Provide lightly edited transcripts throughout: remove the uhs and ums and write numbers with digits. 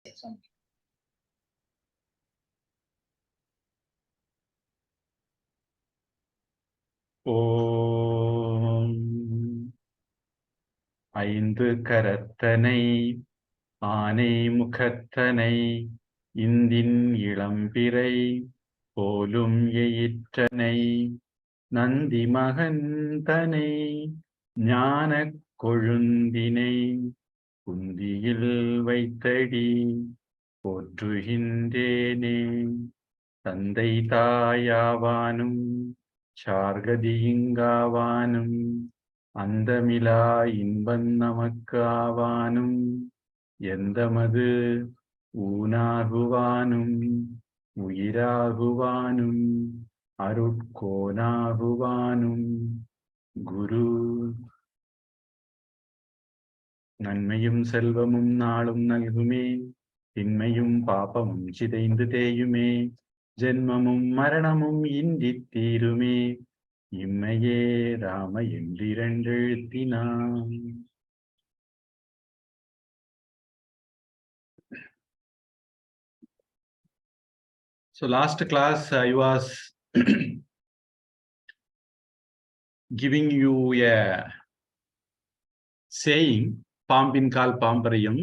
ஓம் ஐந்து கரத்தனை ஆனை முகத்தனை இந்தின் இளம்பிறை போலும் எயிற்றனை நந்தி மகந்தனை ஞானக் கொழுந்தினை குந்தியில் வைத்தடி போற்றுகின்றேனே. தந்தை தாயாவானும் சார்கதியிங்காவானும் அந்தமிலா இன்பம் நமக்கு ஆவானும் எந்தமது ஊனாகுவானும் உயிராகுவானும் அருட்கோனாகுவானும் குரு. நன்மையும் செல்வமும் நாளும் நல்குமே, திண்மையும் பாபமும் சிதைந்து தேயுமே, ஜென்மமும் மரணமும் இன்றி தீருமே, இம்மையே Rama என்றிரண்டெழுத்தினான். So last class I was giving you a saying, Pampin Kal Pampariyam.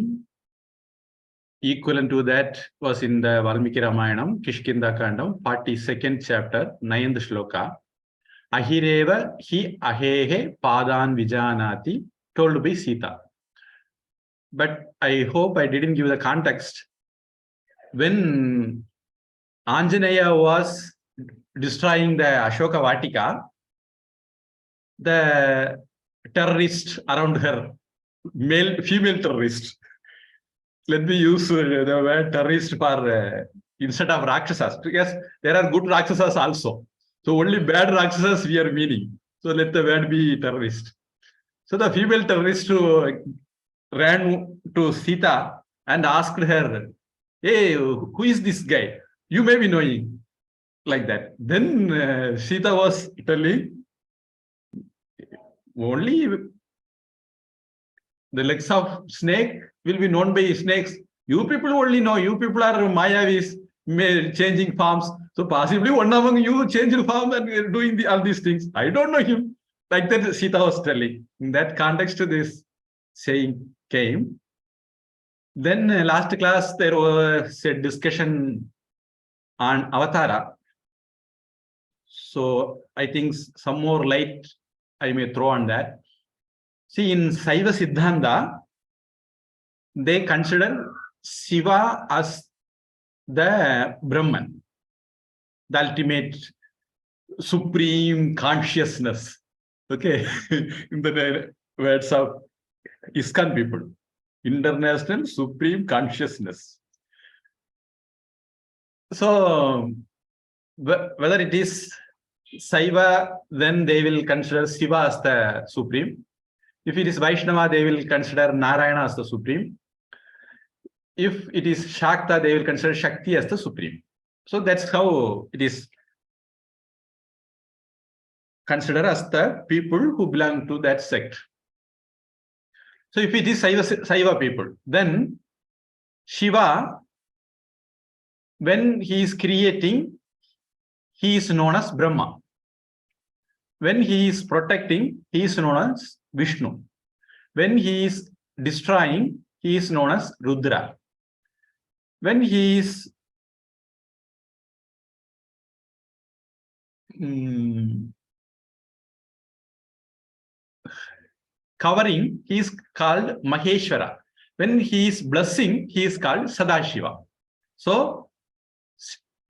Equivalent to that was in the Valmiki Ramayanam, Kishkinda Kandam, 42nd chapter, 9th shloka. Ahireva hi ahehe padan vijanati, told by Sita. But I hope I didn't give the context. When Anjaneya was destroying the Ashoka Vatika, the terrorists around her, female terrorists, let me use the word terrorist for instead of Rakshasas, because there are good Rakshasas also. So only bad Rakshasas we are meaning. So let the word be terrorist. So the female terrorist ran to Sita and asked her, hey, who is this guy? You may be knowing, like that. Then Sita was telling, only the legs of snake will be known by snakes. You people only know. You people are Mayavis, changing forms. So possibly one among you changed form and doing all these things. I don't know him. Like that Sita was telling. In that context, this saying came. Then last class there was a discussion on avatara. So I think some more light I may throw on that. See, in Saiva Siddhanta, they consider Shiva as the Brahman, the ultimate supreme consciousness. Okay, in the words of ISKCON people, international supreme consciousness. So, whether it is Saiva, then they will consider Shiva as the supreme. If it is Vaishnava, they will consider Narayana as the supreme. If it is Shakta, they will consider Shakti as the supreme. So that's how it is considered as the people who belong to that sect. So if it is Saiva people, then Shiva, when he is creating, he is known as Brahma. When he is protecting, he is known as Vishnu. When he is destroying, he is known as Rudra. When he is covering, he is called Maheshwara. When he is blessing, he is called Sadashiva. So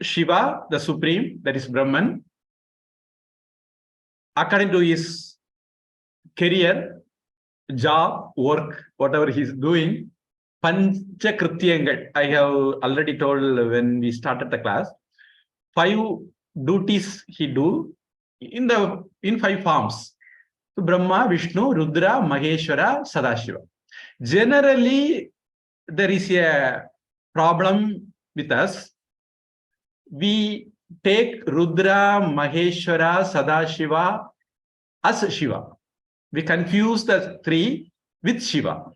Shiva, the supreme, that is Brahman, according to his career, job, work, whatever he is doing, Pancha Krityangal, I have already told when we started the class, 5 duties he do in 5 forms. So Brahma, Vishnu, Rudra, Maheshwara, Sadashiva. Generally, there is a problem with us. We take Rudra, Maheshwara, Sadashiva as Shiva. We confuse the 3 with Shiva.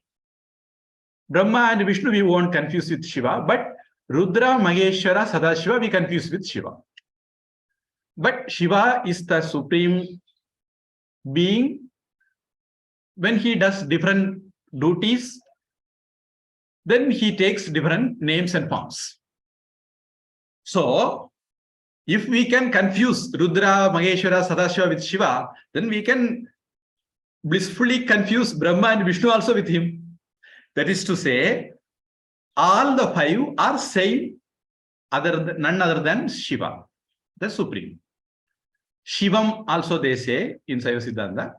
Brahma and Vishnu we won't confuse with Shiva, but Rudra, Maheshwara, Sadashiva we confuse with Shiva. But Shiva is the supreme being. When he does different duties, then he takes different names and forms. So, if we can confuse Rudra, Maheshwara, Sadashiva with Shiva, then we can blissfully confuse Brahma and Vishnu also with him. That is to say, all the five are same, none other than Shiva, the supreme. Shivam also they say in Saiva Siddhanta.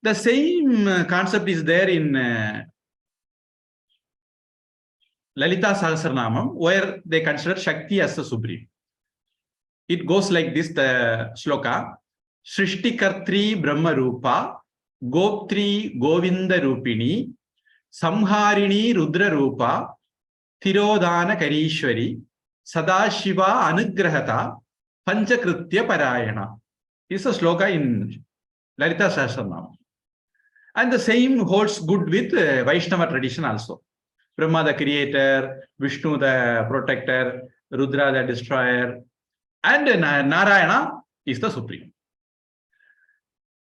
The same concept is there in Lalita Sahasranamam, where they consider Shakti as the supreme. It goes like this, the shloka. Srishti Kartri Brahma Rupa, Goptri Govinda Rupini, Samharini Rudra Rupa, Thirodhana Karishwari, Sadashiva Anugrahata, Panchakritya Parayana. This is a shloka in Lalita Sahasranamam. And the same holds good with Vaishnava tradition also. Brahma the creator, Vishnu the protector, Rudra the destroyer, and Narayana is the supreme.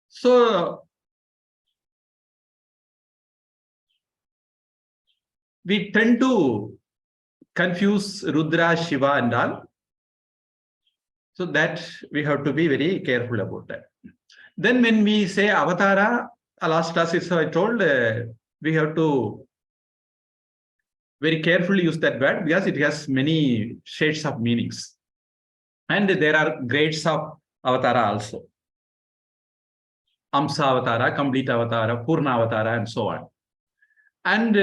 So, we tend to confuse Rudra, Shiva and all. So that we have to be very careful about that. Then when we say avatara, last class is I told, we have to very carefully use that word because it has many shades of meanings. And there are grades of avatara also. Amsa avatara, complete avatara, Purna avatara, and so on. And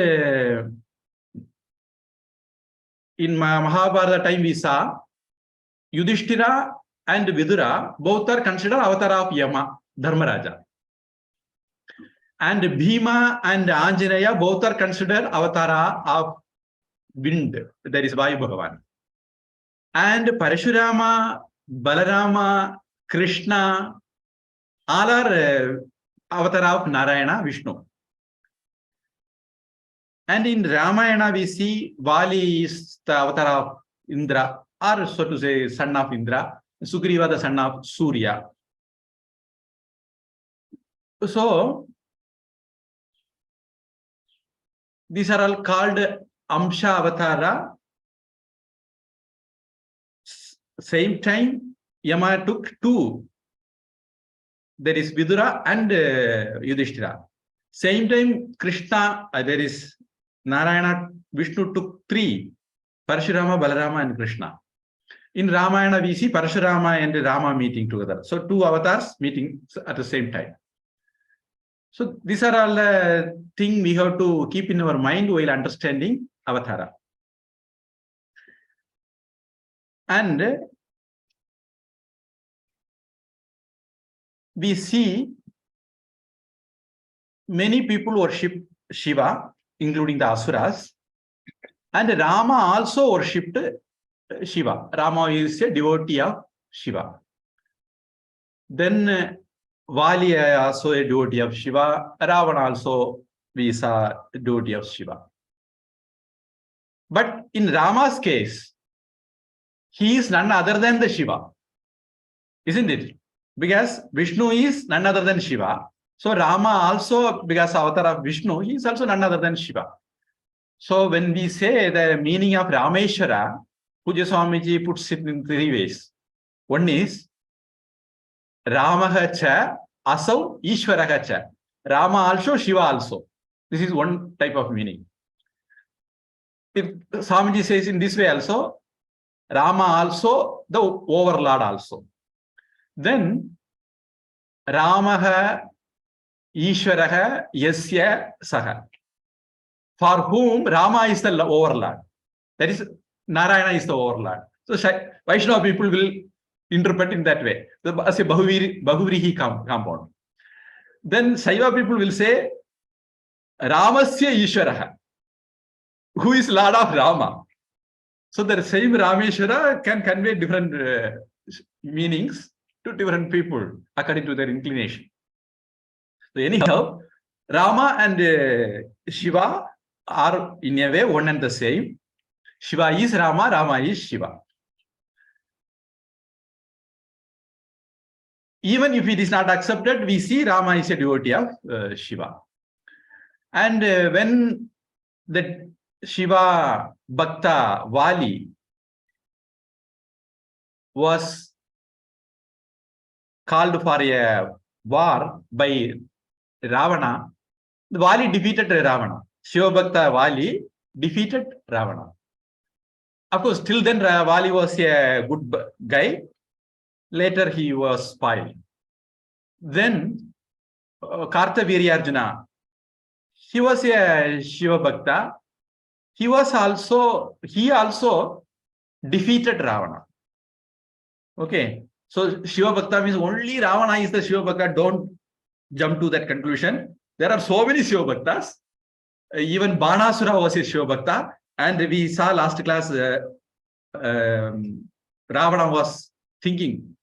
in Mahabharata time we saw Yudhishthira and Vidura both are considered avatara of Yama, Dharmaraja. And Bhima and Anjaneya both are considered avatara of wind, that is Vayu Bhagavan. And Parashurama, Balarama, Krishna, all are avatara of Narayana, Vishnu. And in Ramayana we see Bali is the avatar of Indra, or so to say son of Indra, Sugriva the son of Surya. So, these are all called Amsha Avatara. Same time, Yama took two. There is Vidura and Yudhishthira. Same time, Krishna, there is Narayana, Vishnu took three. Parashurama, Balarama and Krishna. In Ramayana, we see Parashurama and Rama meeting together. So, two avatars meeting at the same time. So, these are all things we have to keep in our mind while understanding avatara. And we see many people worship Shiva, including the Asuras. And Rama also worshipped Shiva. Rama is a devotee of Shiva. Then Vali also a devotee of Shiva. Ravana also is a devotee of Shiva. But in Rama's case, he is none other than the Shiva. Isn't it? Because Vishnu is none other than Shiva. So Rama also, because avatar of Vishnu, he is also none other than Shiva. So when we say the meaning of Rameshwara, Pujya Swamiji puts it in three ways. One is Ramaha cha, Asau, Ishwaraha cha. Rama also, Shiva also. This is one type of meaning. If Swamiji says in this way also, Rama also, the overlord also. Then Ramaha, Ishwaraha, Yasya, Saha. For whom Rama is the overlord. That is, Narayana is the overlord. So Vaishnava people will interpret in that way. As a Bahuvrihi compound. Then Saiva people will say, Ramasya Ishwaraha. Who is Lord of Rama? So the same Rameshwara can convey different meanings to different people according to their inclination. So anyhow, Rama and Shiva are in a way one and the same. Shiva is Rama, Rama is Shiva. Even if it is not accepted, we see Rama is a devotee of Shiva. And when the Shiva Bhakta Vali was called for a war by Ravana, Vali defeated Ravana. Shiva Bhakta Vali defeated Ravana. Of course, till then Vali was a good guy. Later he was spoiled. Then Kartavirya, he was a Shiva Bhakta. He also defeated Ravana. Okay. So Shiva Bhakta means only Ravana is the Shiva Bhakta. Don't jump to that conclusion. There are so many Shiva Bhaktas. Even Banasura was a Shiva Bhakta. And we saw last class Ravana was thinking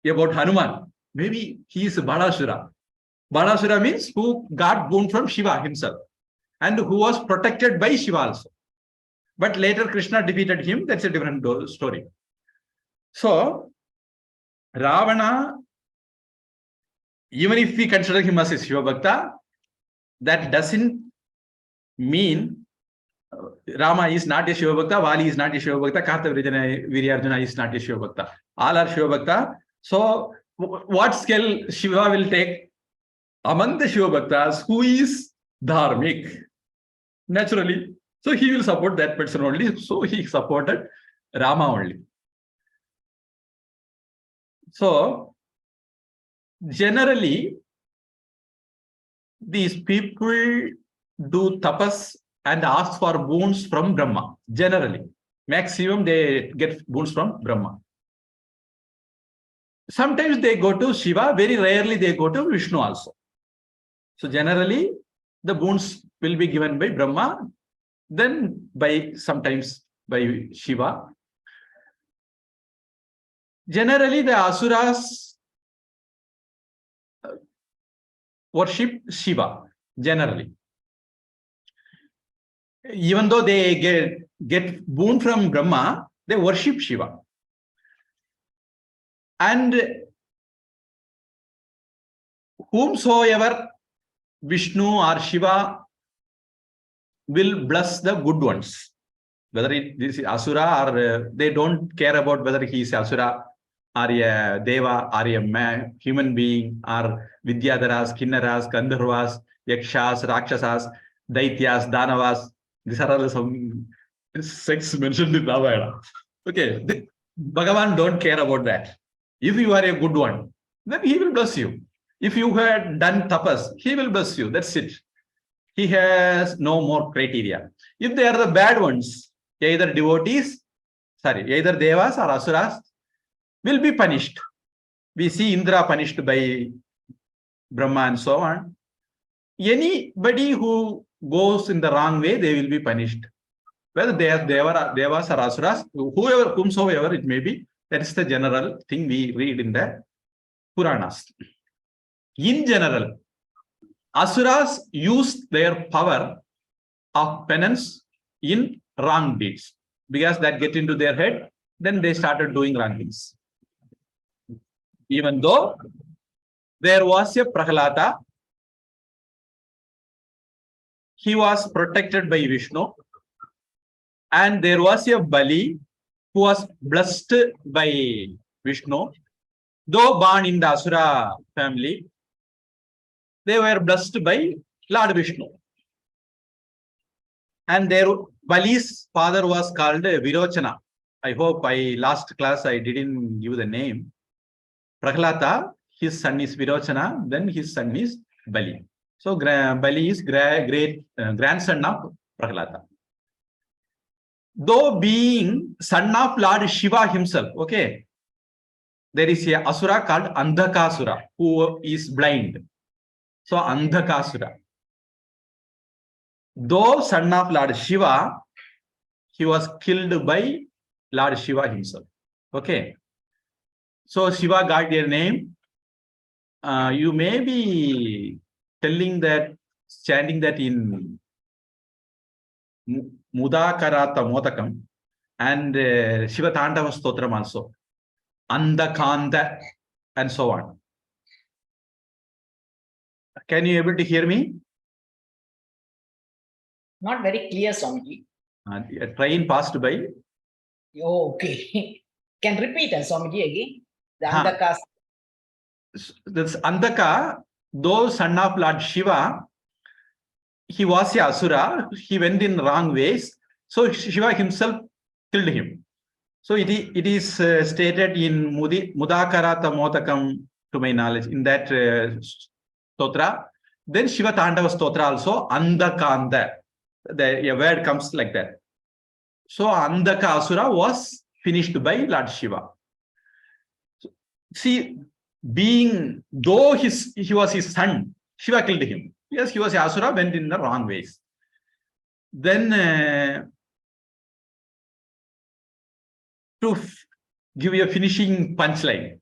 about Hanuman. Maybe he is Banasura. Banasura means who got boon from Shiva himself and who was protected by Shiva also. But later Krishna defeated him. That's a different story. So Ravana, even if we consider him as a Shiva Bhakta, that doesn't mean Rama is not a Shiva Bhakta, Vali is not a Shiva Bhakta, Kartavirya is not a Shiva Bhakta. All are Shiva Bhakta. So what scale Shiva will take among the Shiva Bhaktas? Who is dharmic? Naturally. So he will support that person only. So he supported Rama only. So generally, these people do tapas and ask for boons from Brahma. Generally, maximum they get boons from Brahma. Sometimes they go to Shiva. Very rarely they go to Vishnu also. So generally, the boons will be given by Brahma, then sometimes by Shiva. Generally, the Asuras worship Shiva, generally. Even though they get boon from Brahma, they worship Shiva. And whomsoever Vishnu or Shiva will bless the good ones. Whether this is Asura or they don't care about whether he is Asura or a deva or a human being or Vidyadharas, Kinnaras, Gandharvas, Yakshas, Rakshasas, Daityas, Danavas. These are all some sects mentioned in Ramayana. Okay, Bhagavan don't care about that. If you are a good one, then he will bless you. If you had done tapas, he will bless you. That's it. He has no more criteria. If they are the bad ones, either devas or asuras will be punished. We see Indra punished by Brahma and so on. Anybody who goes in the wrong way, they will be punished. Whether they are devas or asuras, whomsoever it may be, that is the general thing we read in the Puranas. In general, Asuras use their power of penance in wrong deeds because that get into their head, then they started doing wrong things. Even though there was a Prahlaata, he was protected by Vishnu, and there was a Bali who was blessed by Vishnu, though born in the Asura family. They were blessed by Lord Vishnu. And their Bali's father was called Virochana. I hope last class I didn't give the name. Prahlaata, his son is Virochana, then his son is Bali. So Bali is great grandson of Prahlaata. Though being son of Lord Shiva himself, okay, there is a Asura called Andhakasura who is blind. So Andhakasura. Though son of Lord Shiva, he was killed by Lord Shiva himself. Okay. So Shiva got their name. You may be telling that chanting that in Mudakarata Modakam and Shiva Tandava Stotram also. Andhakanda and so on. Can you able to hear me? Not very clear, Swamiji. A train passed by. Oh, okay. Can repeat, Swamiji, again? The Andhakas. This Andhaka, though son of Lord Shiva, he was a Asura. He went in wrong ways. So Shiva himself killed him. So it is stated in Mudakarata Motakam, to my knowledge, in that stotra. Then Shiva Tandava stotra also, Andhakanda. The word comes like that. So Andhaka Asura was finished by Lord Shiva. See, though he was his son, Shiva killed him. Yes, he was Asura, went in the wrong ways. Then to give you a finishing punchline,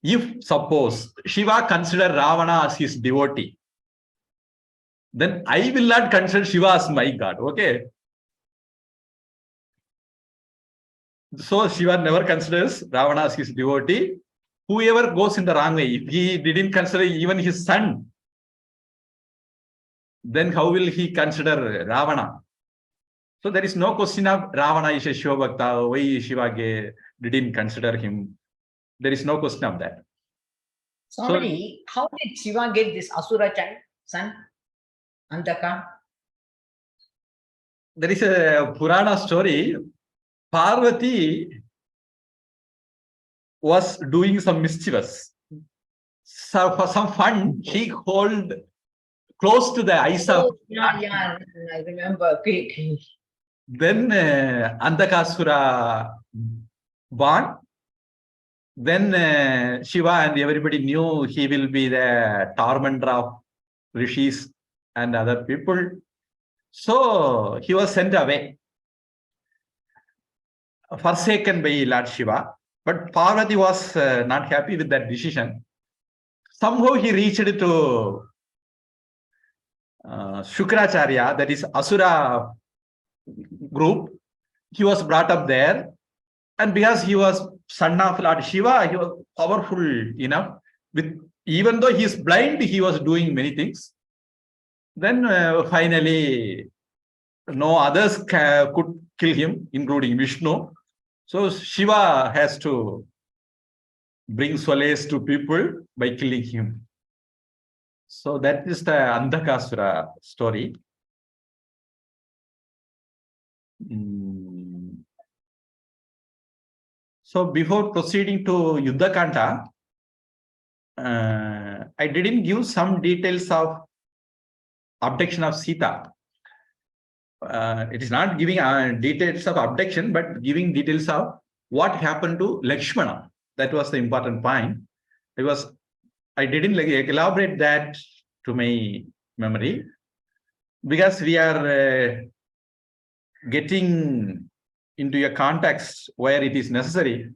if suppose Shiva consider Ravana as his devotee, then I will not consider Shiva as my god. Okay. So Shiva never considers Ravana as his devotee. Whoever goes in the wrong way, if he didn't consider even his son, then how will he consider Ravana? So there is no question of Ravana is a Shiva Bhakta, why Shiva didn't consider him. There is no question of that. Sorry, so, how did Shiva get this Asura child, son, Andhaka? There is a Purana story. Parvati was doing some mischievous. So for some fun, she held close to the eyes of... Yeah, I remember. Okay. Then Andhakasura born. Then Shiva and everybody knew he will be the tormentor of rishis and other people. So he was sent away, forsaken by Lord Shiva. But Parvati was not happy with that decision. Somehow he reached to Shukracharya, that is Asura group. He was brought up there. And because he was son of Lord Shiva, he was powerful enough. Even though he is blind, he was doing many things. Then finally, no others could kill him, including Vishnu. So Shiva has to bring solace to people by killing him. So that is the Andhakasura story. So before proceeding to Yuddha Kanda, I didn't give some details of abduction of Sita. It is not giving details of abduction, but giving details of what happened to Lakshmana. That was the important point. I didn't elaborate that to my memory, because we are getting into a context where it is necessary.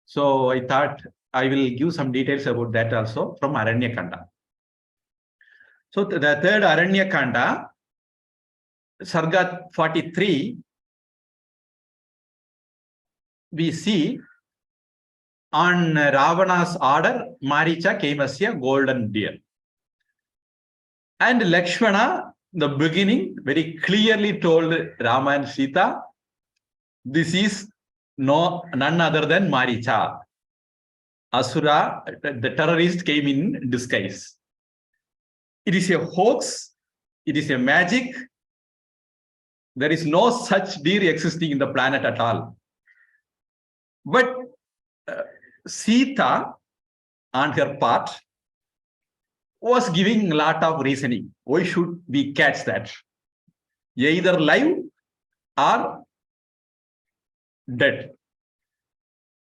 So I thought I will give some details about that also from Aranya Kanda. So the third Aranya Kanda, Sarga 43, we see on Ravana's order, Mariisa came as a golden deer. And Lakshmana, the beginning, very clearly told Rama and Sita, this is none other than Mariisa. Asura, the terrorist, came in disguise. It is a hoax. It is a magic. There is no such deer existing in the planet at all. But Sita, on her part, was giving a lot of reasoning. Why should we catch that? Either live or dead.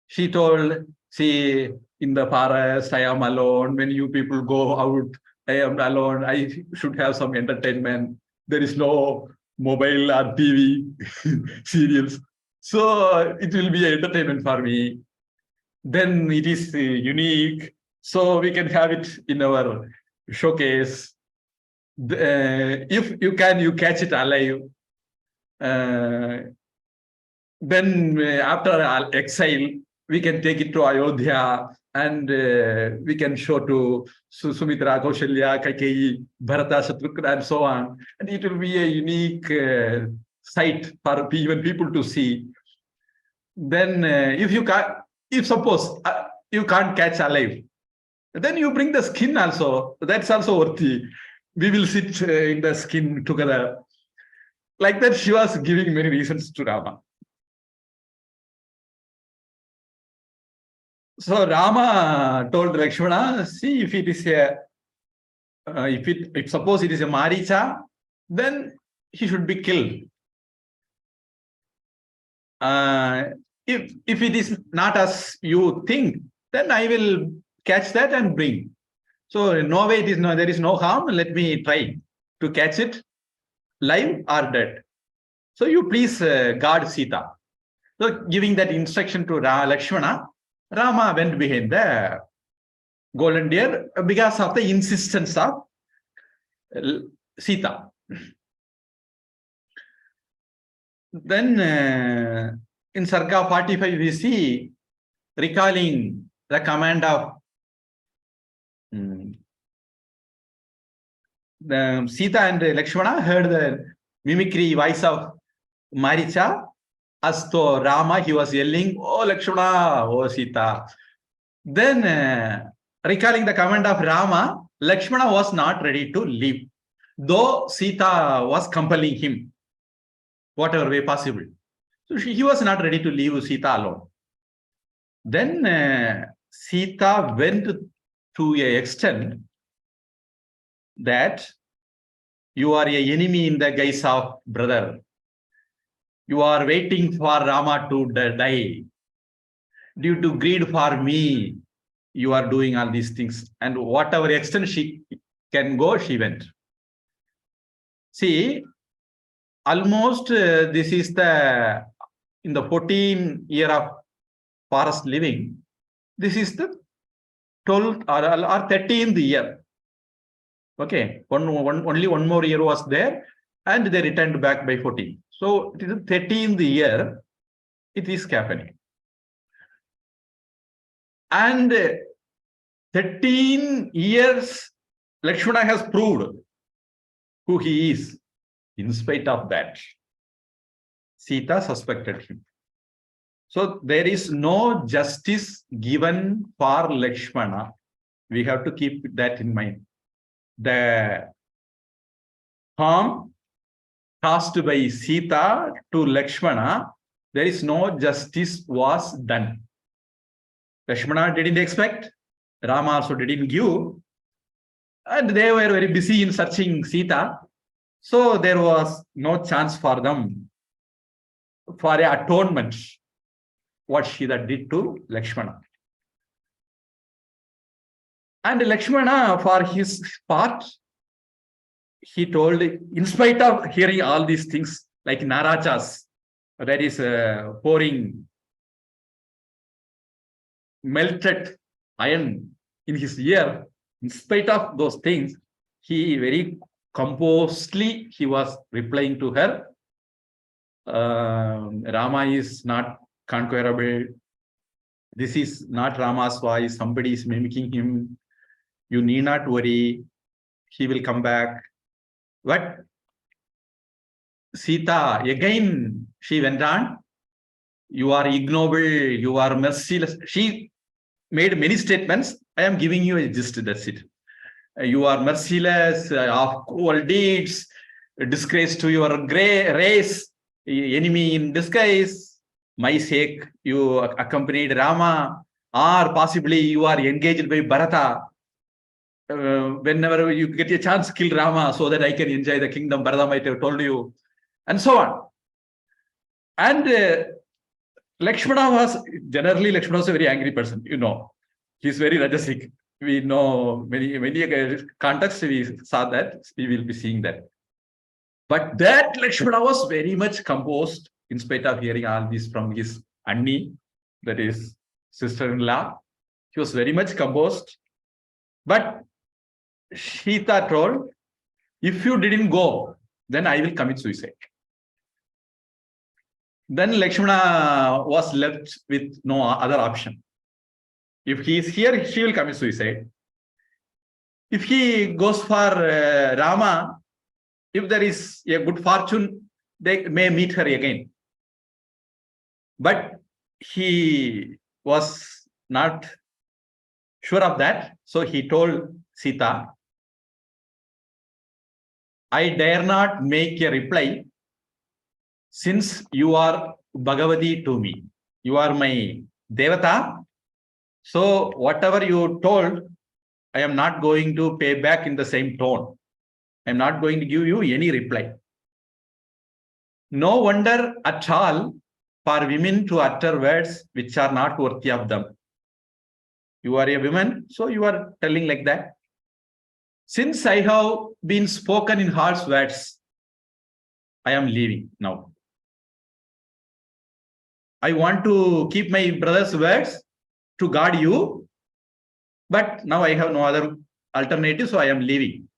She told, see, in the forest, I am alone. When you people go out, I am alone. I should have some entertainment. There is no mobile or TV serials. So it will be entertainment for me. Then it is unique. So we can have it in our showcase. if you catch it alive. Then after exile, we can take it to Ayodhya and we can show to Sumitra, Kaushalya, Kaikeyi, Bharata, Shatrugna, and so on. And it will be a unique sight for even people to see. Then if suppose you can't catch alive, then you bring the skin also. That's also worthy. We will sit in the skin together. Like that, she was giving many reasons to Rama. So Rama told Lakshmana, see, if it is a, if suppose it is a Mariisa, then he should be killed. If it is not as you think, then I will catch that and bring. So no way, there is no harm. Let me try to catch it live or dead. So you please guard Sita. So giving that instruction to Lakshmana, Rama went behind the golden deer because of the insistence of Sita. Then in Sarga 45, we see recalling the command of Sita and Lakshmana heard the mimicry voice of Mariisa. As to Rama, he was yelling, "Oh Lakshmana, oh Sita." Then recalling the command of Rama, Lakshmana was not ready to leave, though Sita was compelling him, whatever way possible. So he was not ready to leave Sita alone. Then Sita went to an extent that you are an enemy in the guise of brother. You are waiting for Rama to die. Due to greed for me, you are doing all these things. And whatever extent she can go, she went. See, almost this is in the 14th year of forest living, this is the 12th or 13th year. Okay, only one more year was there, and they returned back by 14. So it is the 13th year it is happening. And 13 years, Lakshmana has proved who he is. In spite of that, Sita suspected him. So there is no justice given for Lakshmana. We have to keep that in mind. The harm caused by Sita to Lakshmana, there is no justice was done. Lakshmana didn't expect, Rama also didn't give, and they were very busy in searching Sita. So there was no chance for them for an atonement, what Sita did to Lakshmana. And Lakshmana, for his part, he told, in spite of hearing all these things, like Narachas, that is pouring melted iron in his ear, in spite of those things, he very composedly, he was replying to her, Rama is not conquerable. This is not Rama's voice. Somebody is mimicking him. You need not worry. He will come back. But Sita, again, she went on. You are ignoble. You are merciless. She made many statements. I am giving you a gist. That's it. You are merciless, of cruel deeds, disgrace to your race, enemy in disguise. My sake, you accompanied Rama, or possibly you are engaged by Bharata. Whenever you get a chance, kill Rama so that I can enjoy the kingdom. Bharata might have told you, and so on. And Lakshmana was a very angry person. You know, he's very rajasic. We know many contexts. We saw that. We will be seeing that. But that Lakshmana was very much composed in spite of hearing all this from his Anni, that is sister-in-law. He was very much composed. But Sita told, If you didn't go, then I will commit suicide. Then Lakshmana was left with no other option. If he is here, he will commit suicide. If he goes for Rama, if there is a good fortune, they may meet her again. But he was not sure of that. So he told Sita, I dare not make a reply since you are Bhagavati to me. You are my devata. So whatever you told, I am not going to pay back in the same tone. I am not going to give you any reply. No wonder at all for women to utter words which are not worthy of them. You are a woman, so you are telling like that. Since I have been spoken in harsh words, I am leaving now. I want to keep my brother's words to guard you, but now I have no other alternative, so I am leaving.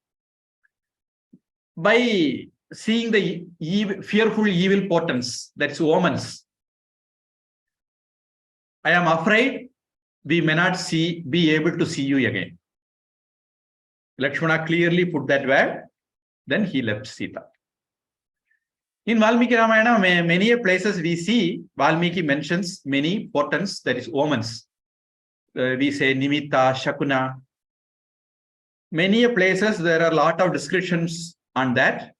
By seeing the fearful evil portents, that's omens, I am afraid we may not be able to see you again. Lakshmana clearly put that word, then he left Sita. In Valmiki Ramayana, many places we see Valmiki mentions many portents, that is omens. We say Nimitta, Shakuna. Many places there are a lot of descriptions on that.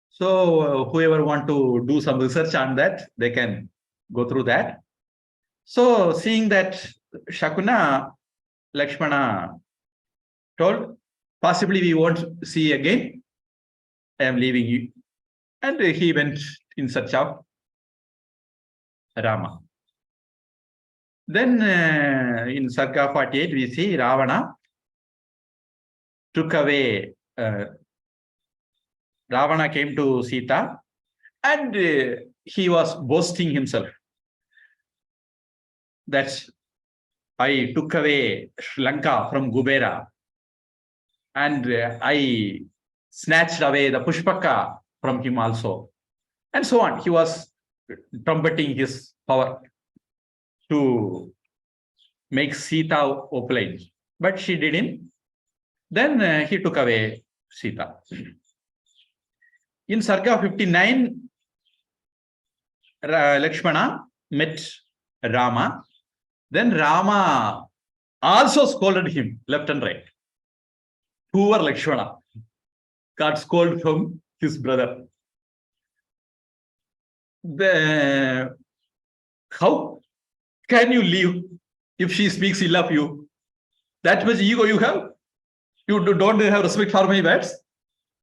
So whoever want to do some research on that, they can go through that. So seeing that Shakuna, Lakshmana told, possibly we won't see again. I am leaving you. And he went in search of Rama. Then in Sarga 48, we see Ravana took away. Ravana came to Sita and he was boasting himself that I took away Lanka from Kubera and I snatched away the Pushpaka from him also, and so on. He was trumpeting his power to make Sita opulent, but she didn't. Then he took away Sita. In Sarga 59, Lakshmana met Rama. Then Rama also scolded him left and right. Poor Lakshmana got scolded from his brother. How can you leave if she speaks ill of you? That much ego you have? You don't have respect for my words?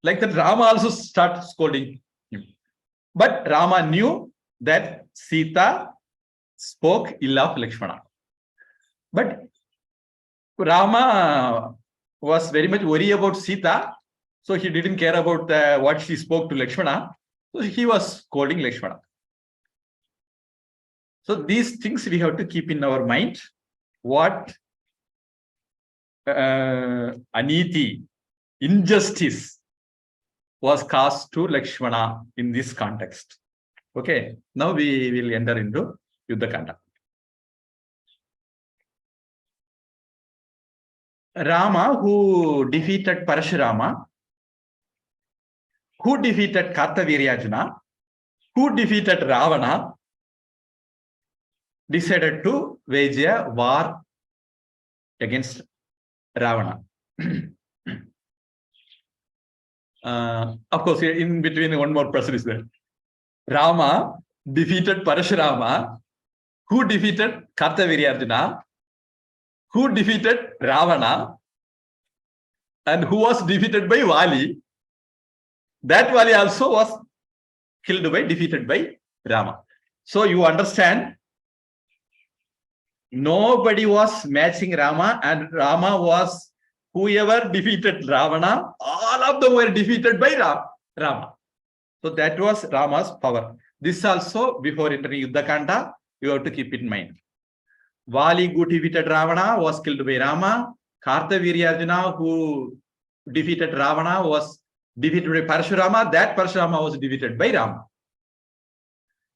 Like that, Rama also started scolding him. But Rama knew that Sita spoke ill of Lakshmana. But Rama was very much worried about Sita, so he didn't care about what she spoke to Lakshmana. So he was scolding Lakshmana. So these things we have to keep in our mind. What aniti, injustice was caused to Lakshmana in this context. Okay, now we will enter into Yuddha Kanda. Rama, who defeated Parashurama, who defeated Kartavirya, who defeated Ravana, decided to wage a war against Ravana. Of course, in between one more person is there. Rama defeated Parashurama, who defeated Kartavirya, who defeated Ravana, and who was defeated by Vali. That Vali also was defeated by Rama. So you understand, nobody was matching Rama, and Rama was whoever defeated Ravana, all of them were defeated by Rama. So that was Rama's power. This also, before entering Yuddha Kanda, you have to keep in mind. Vali, who defeated Ravana, was killed by Rama. Kartavirya, who defeated Ravana, was defeated by Parashurama. That Parashurama was defeated by Rama.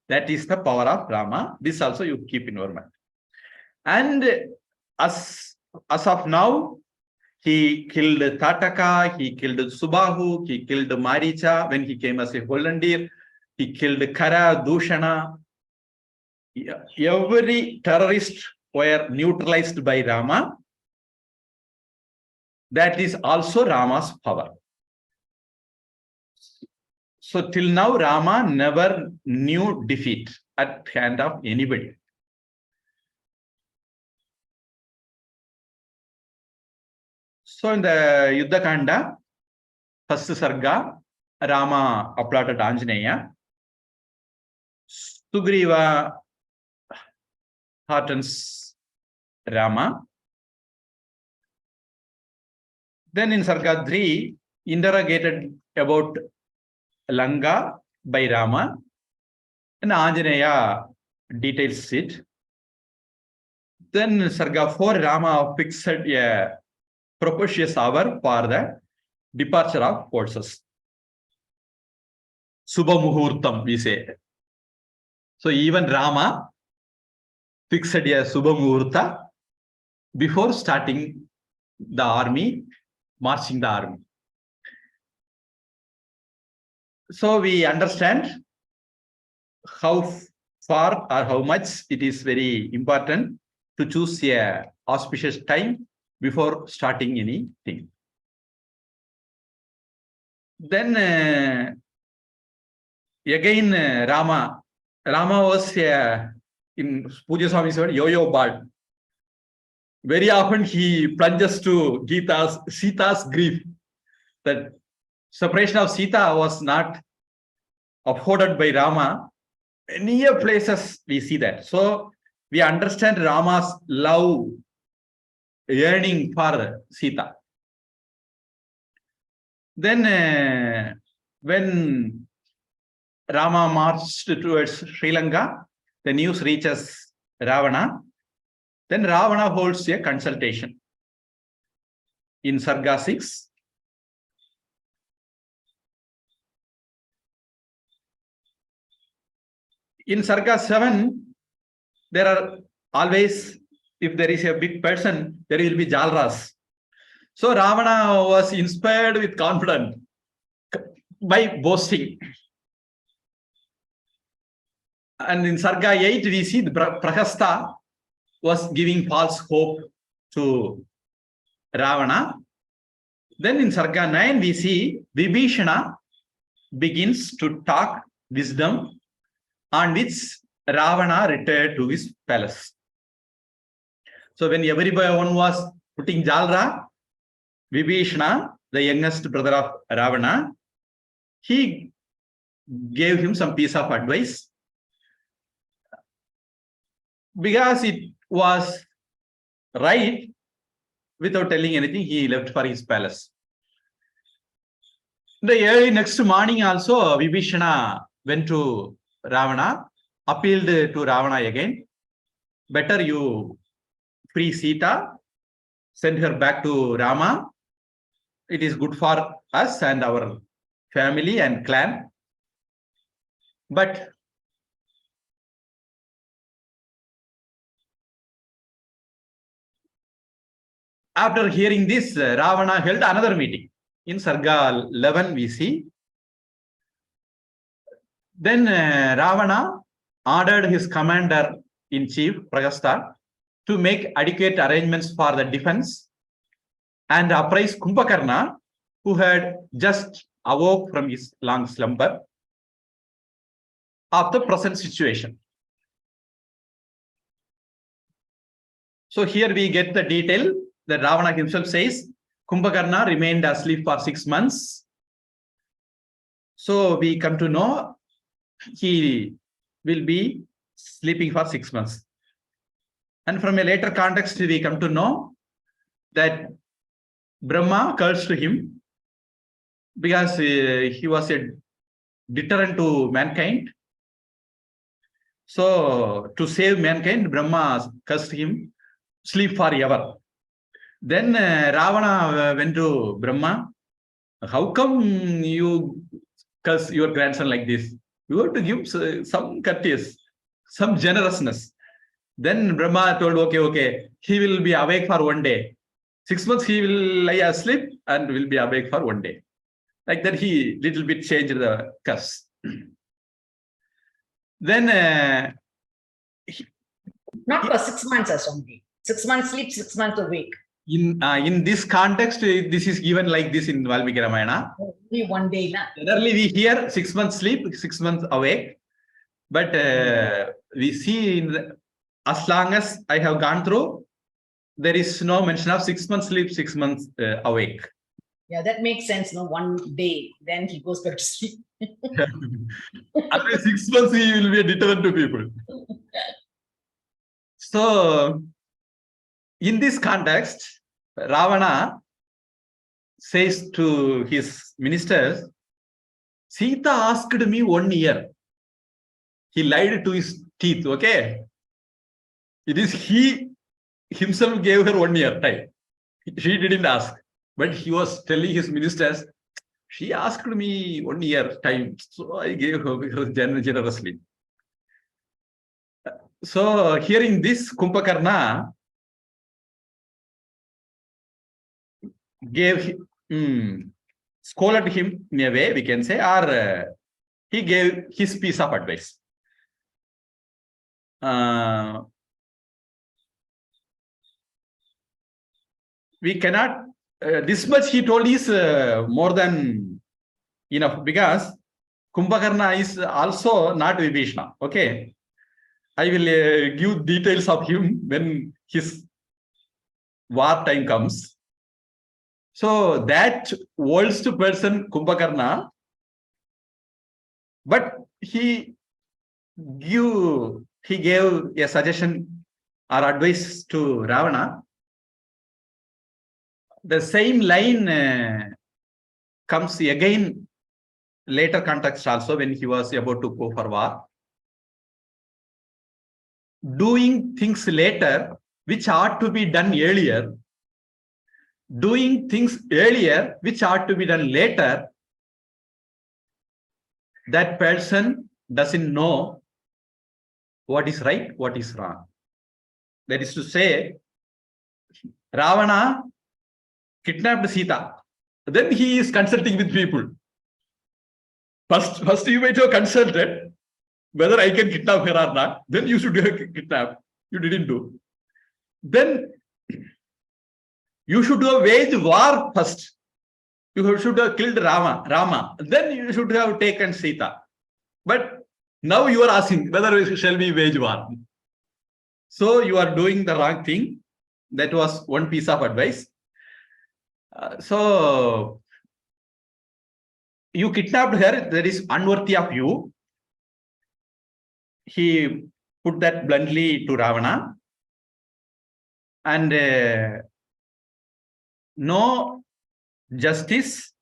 That is the power of Rama. This also you keep in your mind. And as of now, he killed Tataka, he killed Subahu, he killed Mariisa when he came as a volunteer, he killed Kara, Dushana. Every terrorist were neutralized by Rama. That is also Rama's power. So till now, Rama never knew defeat at hand of anybody. So in the Yuddha Kanda, first Sarga, Rama applauded Anjaneya. Sugriva heartens Rama. Then in Sarga 3, interrogated about Lanka by Rama, and Anjaneya details it. Then Sarga 4, Rama fixed a propitious hour for the departure of forces. Subha Muhurtam, we say. So even Rama fixed a Subha Muhurta before starting the army, marching the army. So we understand how far or how much it is very important to choose a auspicious time before starting anything. Then again Rama was in Puja Swami's word, yo-yo ball. Very often he plunges to Sita's grief. That separation of Sita was not afforded by Rama. Many places we see that. So we understand Rama's love, yearning for Sita. Then when Rama marched towards Sri Lanka, the news reaches Ravana. Then Ravana holds a consultation. In Sarga 6, in Sarga 7, there are always, if there is a big person, there will be Jalras. So Ravana was inspired with confidence by boasting. And in Sarga 8, we see the Prahlaata was giving false hope to Ravana. Then in Sarga 9, we see Vibhiishana begins to talk wisdom, on which Ravana retired to his palace. So when everyone was putting Jalra, Vibhiishana, the youngest brother of Ravana, he gave him some piece of advice. Because it was right, without telling anything, he left for his palace. The early next morning also, Vibhiishana went to Ravana, appealed to Ravana again. Better you free Sita, send her back to Rama. It is good for us and our family and clan. But after hearing this, Ravana held another meeting. In Sarga 11, we see. Then Ravana ordered his commander-in-chief, Prahlaata, to make adequate arrangements for the defense and apprise Kumbhakarna, who had just awoke from his long slumber, of the present situation. So here we get the detail that Ravana himself says, Kumbhakarna remained asleep for 6 months. So we come to know he will be sleeping for 6 months. And from a later context, we come to know that Brahma cursed him because he was a deterrent to mankind. So to save mankind, Brahma cursed him, sleep forever. Then Ravana went to Brahma how come you curse your grandson like this? You have to give some courteous, some generousness. Then Brahma told, okay, he will be awake for one day. 6 months he will lie asleep and will be awake for one day. Like that, he little bit changed the curse. Then Not for 6 months or something. 6 months sleep, 6 months awake. in this context, this is given like this in Valmiki Ramayana. Only one day. Na? Generally, we hear 6 months sleep, 6 months awake. But we see as long as I have gone through, there is no mention of 6 months sleep, 6 months awake. Yeah, that makes sense. No, one day, then he goes back to sleep. After 6 months, he will be determined to people. So, in this context, Ravana says to his ministers, Sita asked me 1 year. He lied to his teeth, okay? It is he himself gave her 1 year time. She didn't ask. But he was telling his ministers, she asked me 1 year time. So I gave her generously. So hearing this, Kumbhakarna scolded him in a way, we can say, or he gave his piece of advice. We cannot, this much he told is more than enough, because Kumbhakarna is also not Vibhiishana. Okay. I will give details of him when his war time comes. So that worst person, Kumbhakarna, but he gave a suggestion or advice to Ravana. The same line comes again later context also when he was about to go for war. Doing things later, which ought to be done earlier, doing things earlier, which ought to be done later, that person doesn't know what is right, what is wrong. That is to say, Ravana kidnapped Sita. Then he is consulting with people. First you might have consulted whether I can kidnap her or not. Then you should kidnap. You didn't do. Then you should have waged war first. You should have killed Rama. Then you should have taken Sita. But now you are asking whether shall we wage war. So you are doing the wrong thing. That was one piece of advice. So you kidnapped her. That is unworthy of you. He put that bluntly to Ravana. And no justice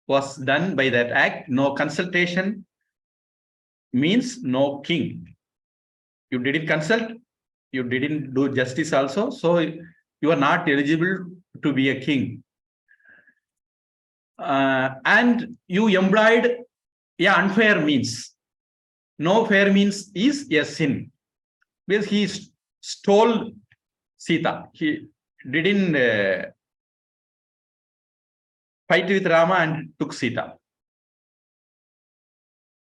was done by that act. No consultation means no king. You didn't consult. You didn't do justice also. So you are not eligible to be a king. And you employed unfair means. No fair means is a sin. Because he stole Sita. He didn't fight with Rama and took Sita.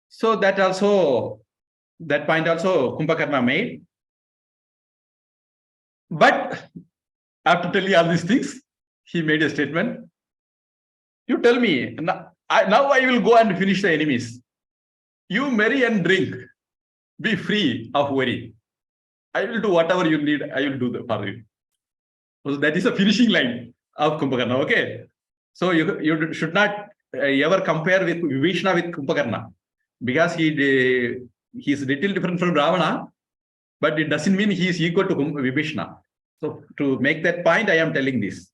So that point also Kumbhakarna made. But after telling all these things, he made a statement. You tell me, now I will go and finish the enemies. You marry and drink. Be free of worry. I will do whatever you need. I will do for you. So that is a finishing line of Kumbhakarna. Okay. So you should not ever compare with Vibhiishana with Kumbhakarna, because he is little different from Ravana, but it doesn't mean he is equal to Vibhiishana. So to make that point, I am telling this.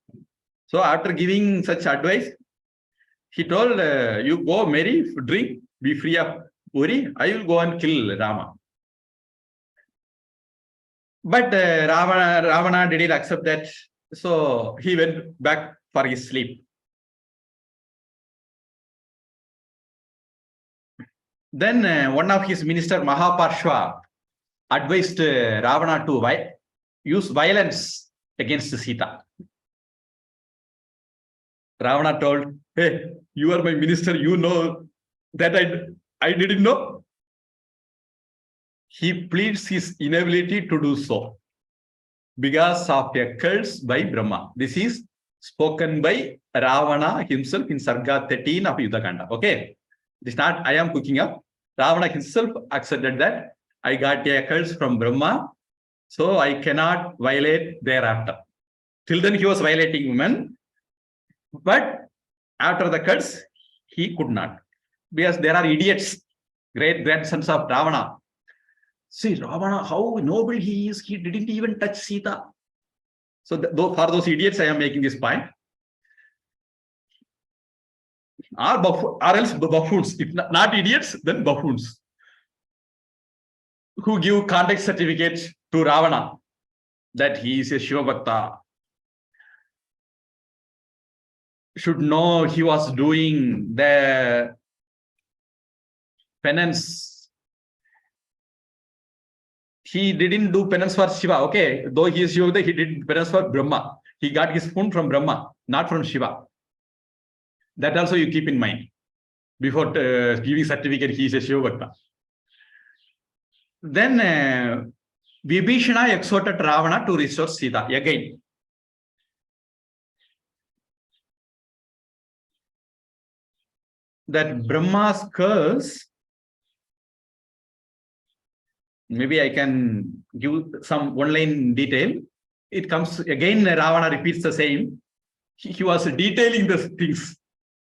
So after giving such advice, he told, you go marry, drink, be free of worry. I will go and kill Rama. But Ravana didn't accept that. So he went back for his sleep. Then one of his minister, Mahaparshva, advised Ravana to use violence against Sita. Ravana told, hey, you are my minister, you know that I didn't know. He pleads his inability to do so because of a curse by Brahma. This is spoken by Ravana himself in Sarga 13 of Yuddha Kanda. Okay, this is not I am cooking up. Ravana himself accepted that I got a curse from Brahma, so I cannot violate thereafter. Till then he was violating women, but after the curse he could not, because there are idiots, great grandsons of Ravana. See, Ravana, how noble he is, he didn't even touch Sita. So for those idiots, I am making this point. Or else buffoons. If not idiots, then buffoons. Who give contact certificate to Ravana that he is a Shiva Bhakta. Should know he was doing the penance. He didn't do penance for Shiva, okay? Though he is Shiva, he did penance for Brahma. He got his spoon from Brahma, not from Shiva. That also you keep in mind. Before giving certificate, he is a Shiva Bhakta. Then Vibhiishana exhorted Ravana to restore Sita again. That Brahma's curse, maybe I can give some one-line detail. It comes again, Ravana repeats the same. He was detailing the things.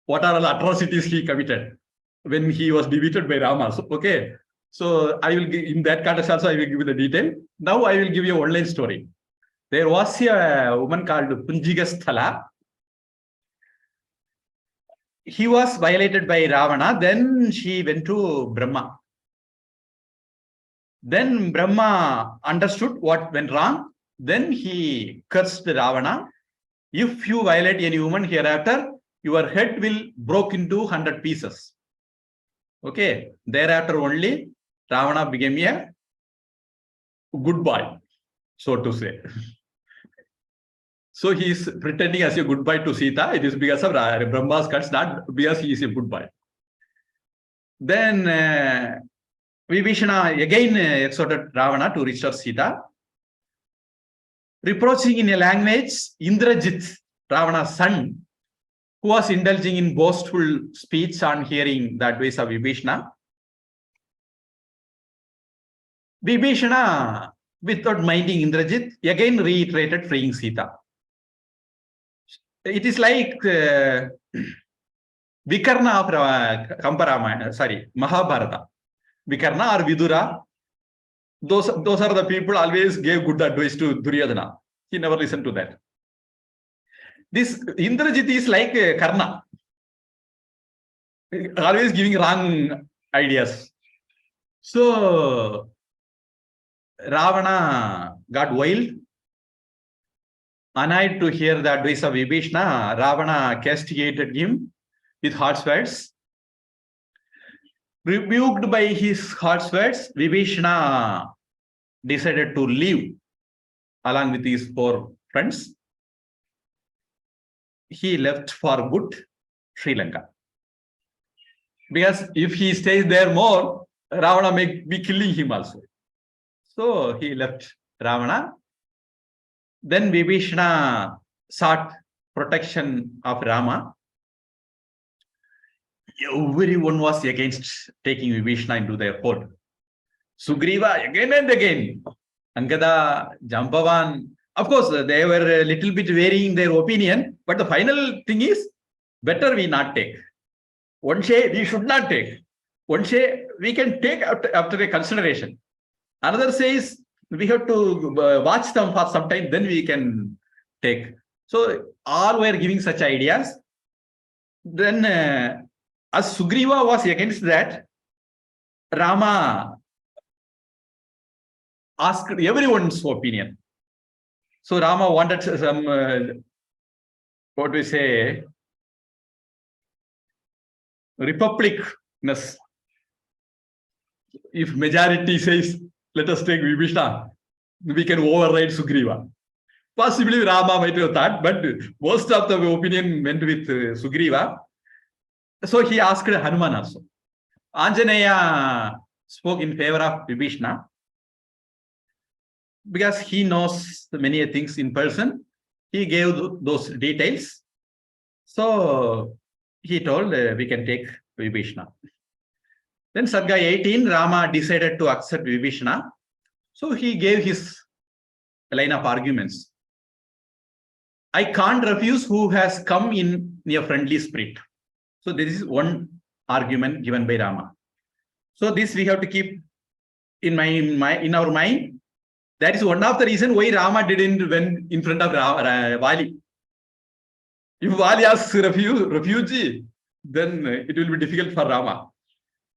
What are the atrocities he committed when he was defeated by Rama? So, okay. So I will give, in that context also, I will give you the detail. Now I will give you a one-line story. There was a woman called Punjigasthala. He was violated by Ravana. Then she went to Brahma. Then Brahma understood what went wrong. Then he cursed Ravana. If you violate any woman hereafter, your head will break into 100 pieces. Okay. Thereafter only, Ravana became a good boy, so to say. So he is pretending as a good boy to Sita. It is because of Brahma's curse, not because he is a good boy. Then Vibhiishana again exhorted Ravana to restore Sita, reproaching in a language Indrajit, Ravana's son, who was indulging in boastful speech on hearing the advice of Vibhiishana. Vibhiishana, without minding Indrajit, again reiterated freeing Sita. It is like Vikarna of Mahabharata. Vikarna or Vidura, those are the people always gave good advice to Duryodhana. He never listened to that. This Indrajit is like Karna, always giving wrong ideas. So Ravana got wild. Annoyed to hear the advice of Vibhiishana, Ravana castigated him with harsh words. Rebuked by his harsh words, Vibhiishana decided to leave along with his 4 friends. He left for good Sri Lanka. Because if he stays there more, Ravana may be killing him also. So he left Ravana. Then Vibhiishana sought protection of Rama. Everyone was against taking Vibhiishana into their fold. Sugriva again and again. Angada, Jambavan. Of course, they were a little bit varying their opinion, but the final thing is, better we not take. One say we should not take. One say we can take after a consideration. Another says we have to watch them for some time, then we can take. So all were giving such ideas. Then as Sugriva was against that, Rama asked everyone's opinion. So Rama wanted some, what we say, republicness. if majority says, let us take Vibhiishana, we can override Sugriva. Possibly Rama might have thought, but most of the opinion went with Sugriva. So he asked Hanuman also. Anjaneya spoke in favor of Vibhiishana because he knows many things in person. He gave those details. So he told we can take Vibhiishana. Then Sarga 18, Rama decided to accept Vibhiishana. So he gave his line of arguments. I can't refuse who has come in a friendly spirit. So this is one argument given by Rama. So this we have to keep in our mind. That is one of the reasons why Rama didn't went in front of Bali. If Bali asks refugee, then it will be difficult for Rama.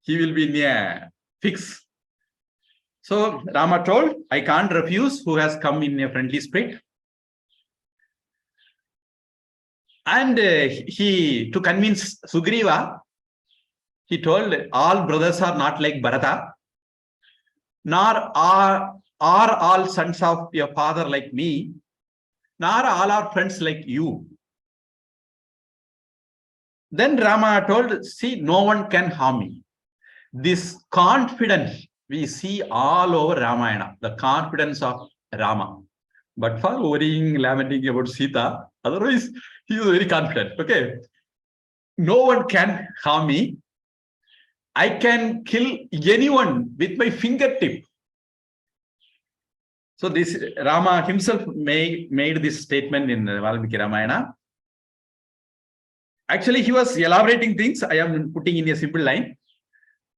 He will be in a fix. So Rama told, I can't refuse who has come in a friendly spirit. And to convince Sugriva, he told, all brothers are not like Bharata, nor are all sons of your father like me, nor all are friends like you. Then Rama told, see, no one can harm me. This confidence we see all over Ramayana, the confidence of Rama. But for worrying, lamenting about Sita, otherwise he was very confident. Okay, no one can harm me. I can kill anyone with my fingertip. So this Rama himself made this statement in Valmiki Ramayana. Actually, he was elaborating things. I am putting in a simple line.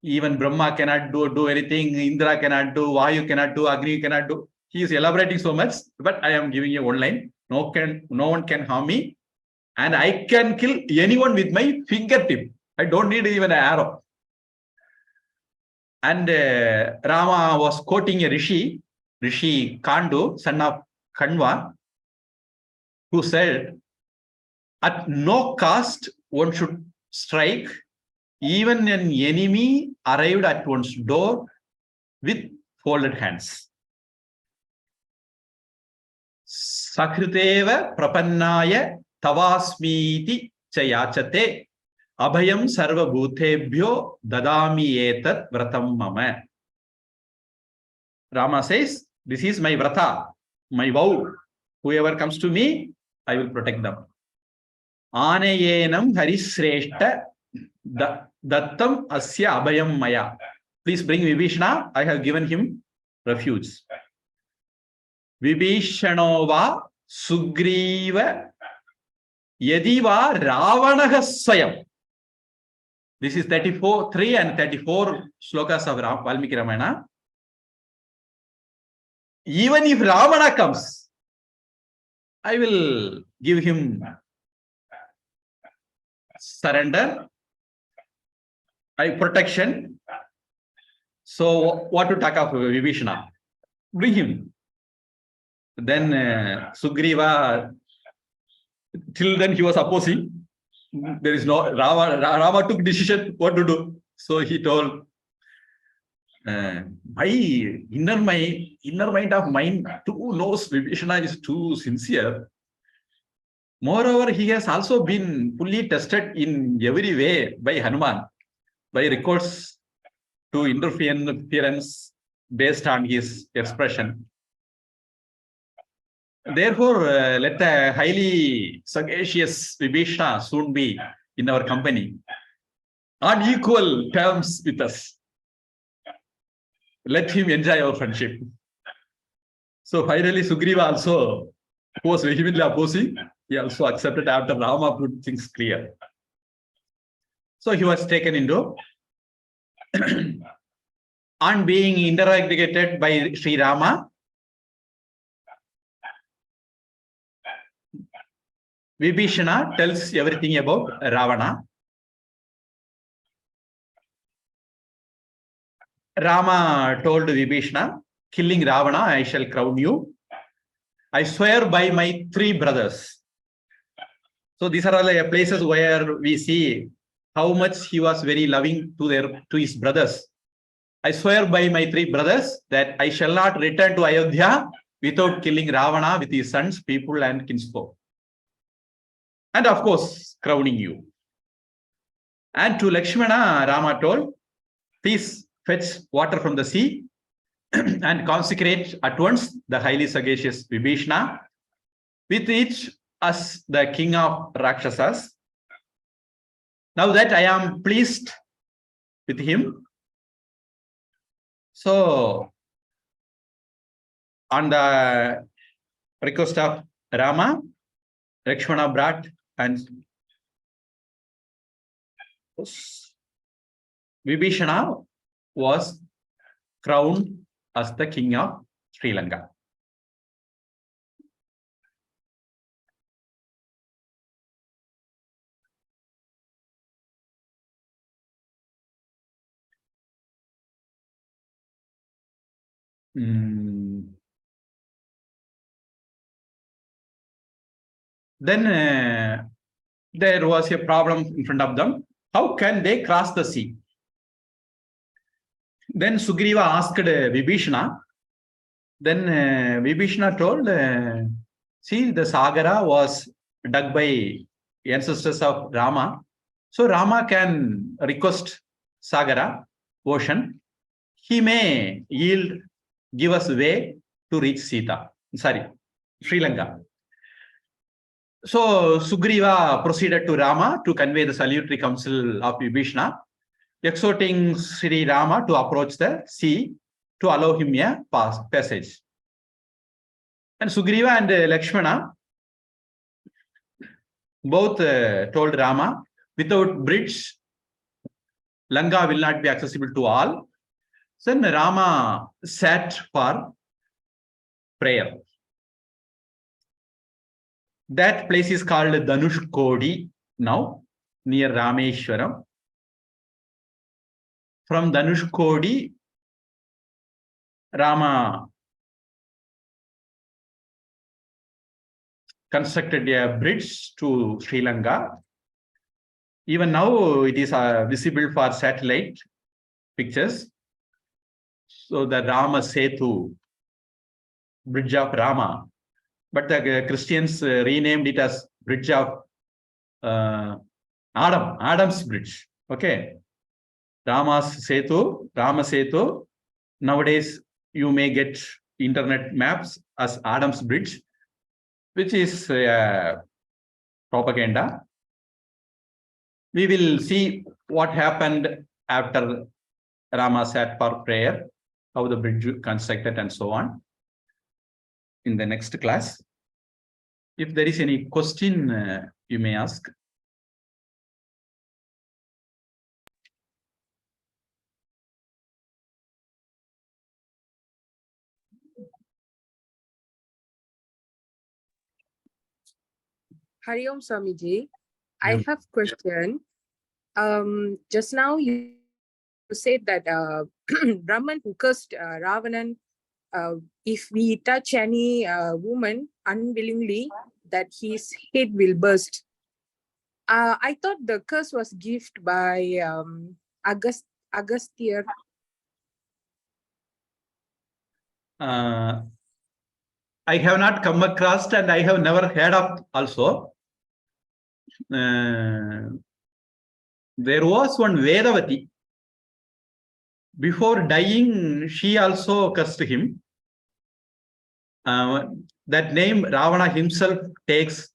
Even Brahma cannot do anything. Indra cannot do. Vayu cannot do. Agni cannot do. He is elaborating so much, but I am giving you one line. No one can harm me, and I can kill anyone with my fingertip. I don't need even an arrow. And Rama was quoting a Rishi Kandu, son of Kanva, who said, at no cost one should strike even an enemy arrived at one's door with folded hands. Sakriteva prapannaya tavasmiti chayachate abhayam sarva bhutebhyo dadami etat vratam mama. Rama says, this is my vrata, my vow. Whoever comes to me, I will protect them. Anayenam harisreshta dattam asya abhayam maya. Please bring Vibhiishana. I have given him refuge. Vibhiishanova Sugriva Yadiva Ravanaha Swayam. This is 3 and 34 slokas of Valmiki Ramayana. Even if Ravana comes, I will give him surrender, protection. So what to talk of Vibhiishana? Bring him. Then Sugriva, till then he was opposing. There is no Rama took decision what to do. So he told, my inner mind of mine too knows Vibhiishana is too sincere. Moreover, he has also been fully tested in every way by Hanuman, by records to interference based on his expression. Therefore, let a highly sagacious Vibhiishana soon be in our company, on equal terms with us. Let him enjoy our friendship. So finally, Sugriva also, who was vehemently opposing, he also accepted after Rama put things clear. So he was taken into, on being interrogated by Sri Rama, Vibhiishana tells everything about Ravana. Rama told Vibhiishana, killing Ravana, I shall crown you. I swear by my 3 brothers. So these are all the places where we see how much he was very loving to his brothers. I swear by my three brothers that I shall not return to Ayodhya without killing Ravana with his sons, people, and kinsfolk. And of course, crowning you. And to Lakshmana, Rama told, please fetch water from the sea and consecrate at once the highly sagacious Vibhiishana, with each as the king of Rakshasas. Now that I am pleased with him, so on the request of Rama, Lakshmana brought and Vibhiishana was crowned as the king of Sri Lanka. Then there was a problem in front of them. How can they cross the sea? Then Sugriva asked Vibhiishana. Then Vibhiishana told, see, the Sagara was dug by ancestors of Rama. So Rama can request Sagara, ocean. He may give us way to reach Sita. Sorry, Sri Lanka. So Sugriva proceeded to Rama to convey the salutary counsel of Vibhiishana, exhorting Sri Rama to approach the sea to allow him a passage. And Sugriva and Lakshmana both told Rama, without bridge, Lanka will not be accessible to all. Then Rama sat for prayer. That place is called Dhanushkodi now, near Rameshwaram. From Dhanushkodi, Rama constructed a bridge to Sri Lanka. Even now, it is visible for satellite pictures. So the Rama Setu, Bridge of Rama. But the Christians renamed it as Bridge of Adam's Bridge. Okay. Rama Setu. Nowadays, you may get internet maps as Adam's Bridge, which is propaganda. We will see what happened after Rama sat for prayer, how the bridge constructed and so on in the next class. If there is any question, you may ask. Hari Om Swamiji, I have question. Just now you said that Brahman who cursed Ravana, if we touch any woman unwillingly, that his head will burst. I thought the curse was given by Agastya. I have not come across and I have never heard of also. There was one Vedavati. Before dying, she also cursed him. That name Ravana himself takes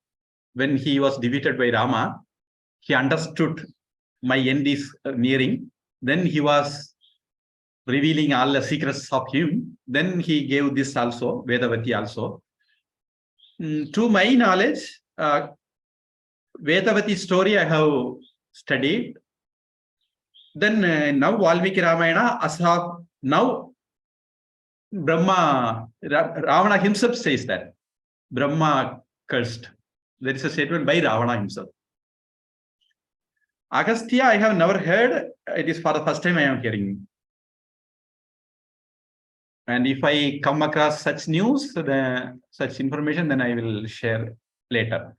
when he was defeated by Rama. He understood my end is nearing. Then he was revealing all the secrets of him. Then he gave this also, Vedavati also. To my knowledge, Vedavati story I have studied. Then now Valmiki Ramayana, now Brahma, Ravana himself says that Brahma cursed. There is a statement by Ravana himself. Agastya, I have never heard. It is for the first time I am hearing. And if I come across such news, such information, then I will share later.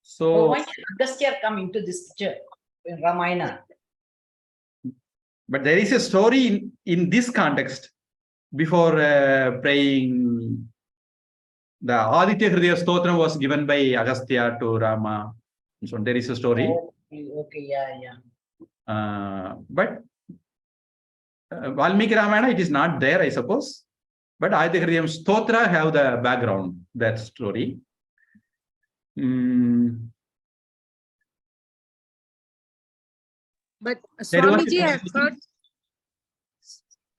So why did Agastya come into this picture in Ramayana? But there is a story in this context before praying. The Aditya Hridaya Stotram was given by Agastya to Rama. So there is a story. Okay, yeah. But Valmiki Ramayana, it is not there, I suppose. But Aditya Hridayam Stotra have the background, that story. But Swamiji, I've heard.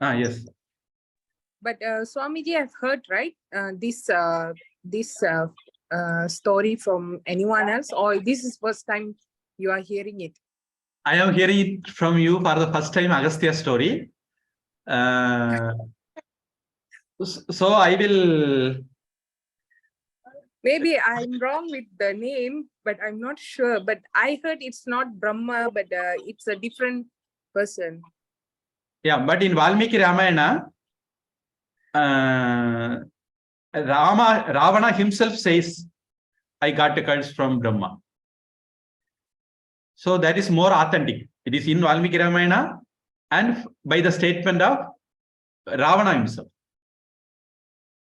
Yes. But Swamiji, I've heard, right? This story from anyone else, or this is first time you are hearing it? I am hearing it from you for the first time, Agastya story. So I will. Maybe I'm wrong with the name, but I'm not sure. But I heard it's not Brahma, but it's a different person. Yeah, but in Valmiki Ramayana, Ravana himself says, I got the curse from Brahma. So that is more authentic. It is in Valmiki Ramayana and by the statement of Ravana himself.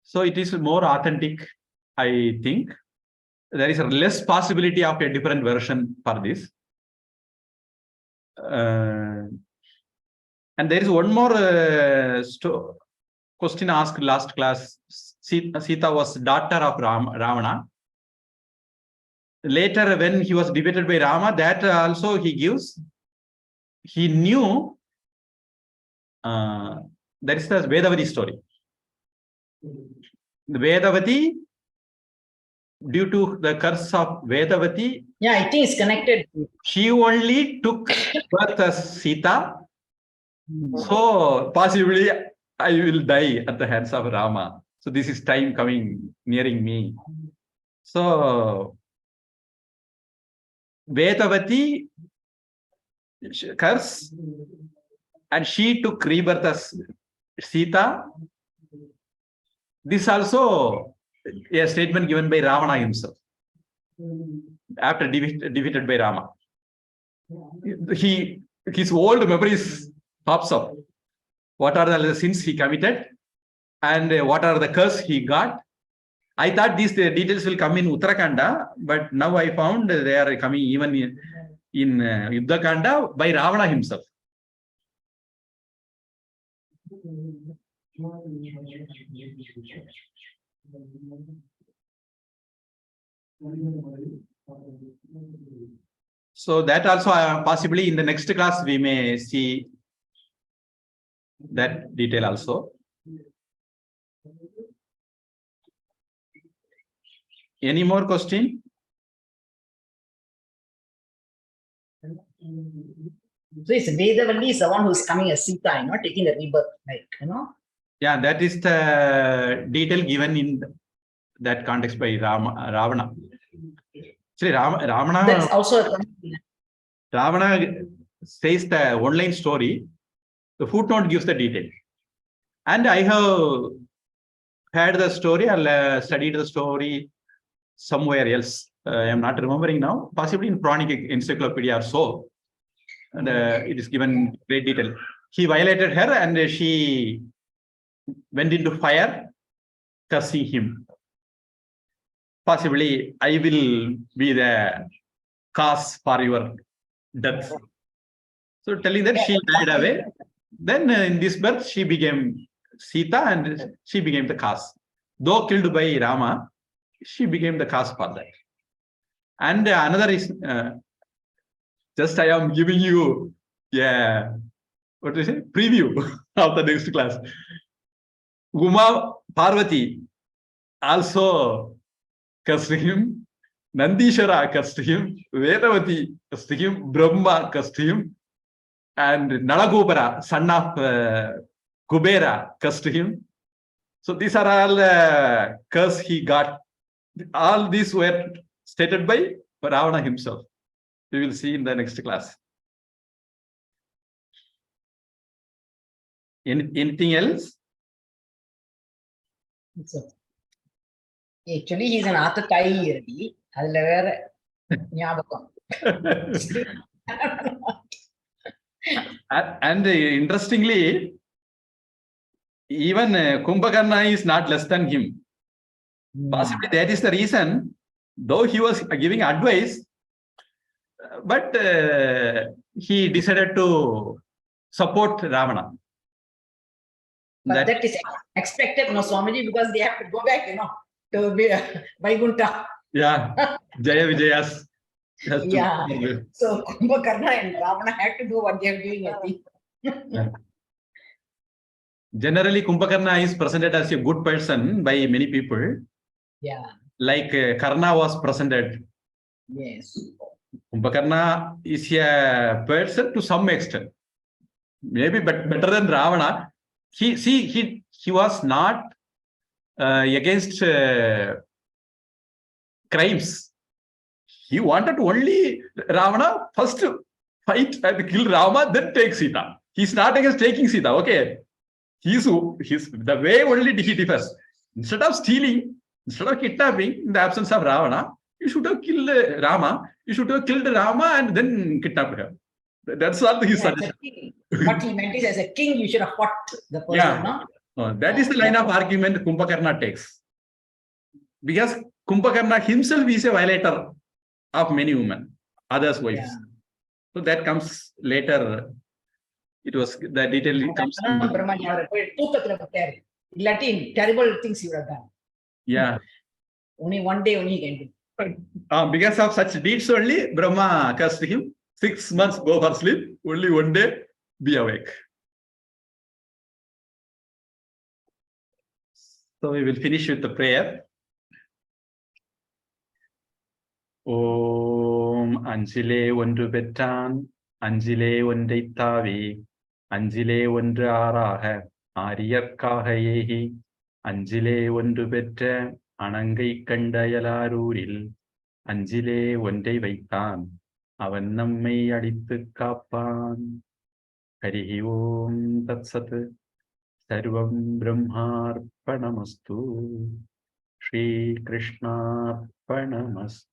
So it is more authentic, I think. There is a less possibility of a different version for this. And there is one more question asked last class. Sita was daughter of Ravana. Later, when he was defeated by Rama, that also he gives. He knew that is the Vedavati story. The Vedavati, due to the curse of Vedavati, Yeah, I think it's connected. She only took birth as Sita. So possibly I will die at the hands of Rama. So this is time coming, nearing me. So Vedavati curse, and she took rebirth as Sita. This also a statement given by Ravana himself after defeated by Rama. His old memories pops up. What are the sins he committed and what are the curse he got? I thought these details will come in Uttarakhanda, but now I found they are coming even in Yuddha Kanda by Ravana himself. So that also possibly in the next class we may see that detail also. Any more question? So it's Vedavati is the one who's coming as Sita, taking the rebirth, Yeah, that is the detail given in that context by Ravana. Actually, Ravana. That's also Ravana says the one-line story. The footnote gives the detail. And I have heard the story or studied the story somewhere else. I am not remembering now. Possibly in Puranic Encyclopedia or so. And it is given great detail. He violated her and she went into fire, cursing him. Possibly, I will be the cause for your death. So telling that she died away. Then in this birth, she became Sita and she became the cause. Though killed by Rama, she became the cause for that. And another is, just I am giving you, what do you say? Preview of the next class. Uma Parvati also cursed him, Nandishara cursed him, Vedavati cursed him, Brahma cursed him, and Nalagopara, son of Kubera, cursed him. So these are all curse he got. All these were stated by Ravana himself. We will see in the next class. Anything else? Actually, he's an Athatai. And interestingly, even Kumbhakarna is not less than him. Possibly that is the reason, though he was giving advice, but he decided to support Ravana. But that is expected, no, Swamiji, because they have to go back, to Vaikuntha. Yeah, Jaya Vijayas. Yeah. So Kumbhakarna and Ravana had to do what they are doing, I think. Yeah. Generally, Kumbhakarna is presented as a good person by many people. Yeah. Like Karna was presented. Yes. Kumbhakarna is a person to some extent. Maybe better than Ravana. He was not against crimes. He wanted only Ravana first fight and kill Rama, then take Sita. He's not against taking Sita, okay? He's the way only he differs. Instead of stealing, instead of kidnapping, in the absence of Ravana, you should have killed Rama. You should have killed Rama and then kidnapped him. That's what his suggestion. What he meant is, as a king, you should have fought the person, Yeah. no? That is the line of argument Kumbhakarna takes. Because Kumbhakarna himself is a violator of many women, others' wives. Yeah. So that comes later. It was the detail comes. Latin, terrible things he would have done. Yeah. Only one day only he can do. Because of such deeds only, Brahma cursed him. 6 months go for sleep, only one day be awake. So we will finish with the prayer. Om Anjile Ondru Petran, Anjile Ondaitavi, Anjile Ondru Araha, Ariyakkahayehi, Anjile Ondru Petra, Anangai Kandayalaruil, Anjile Ondai Vaitan, Avan Nammai Adithu Kappan. Harihi Om Tat Sat, Sarvam Brahmarpanamastu, Shri Krishna Panamastu.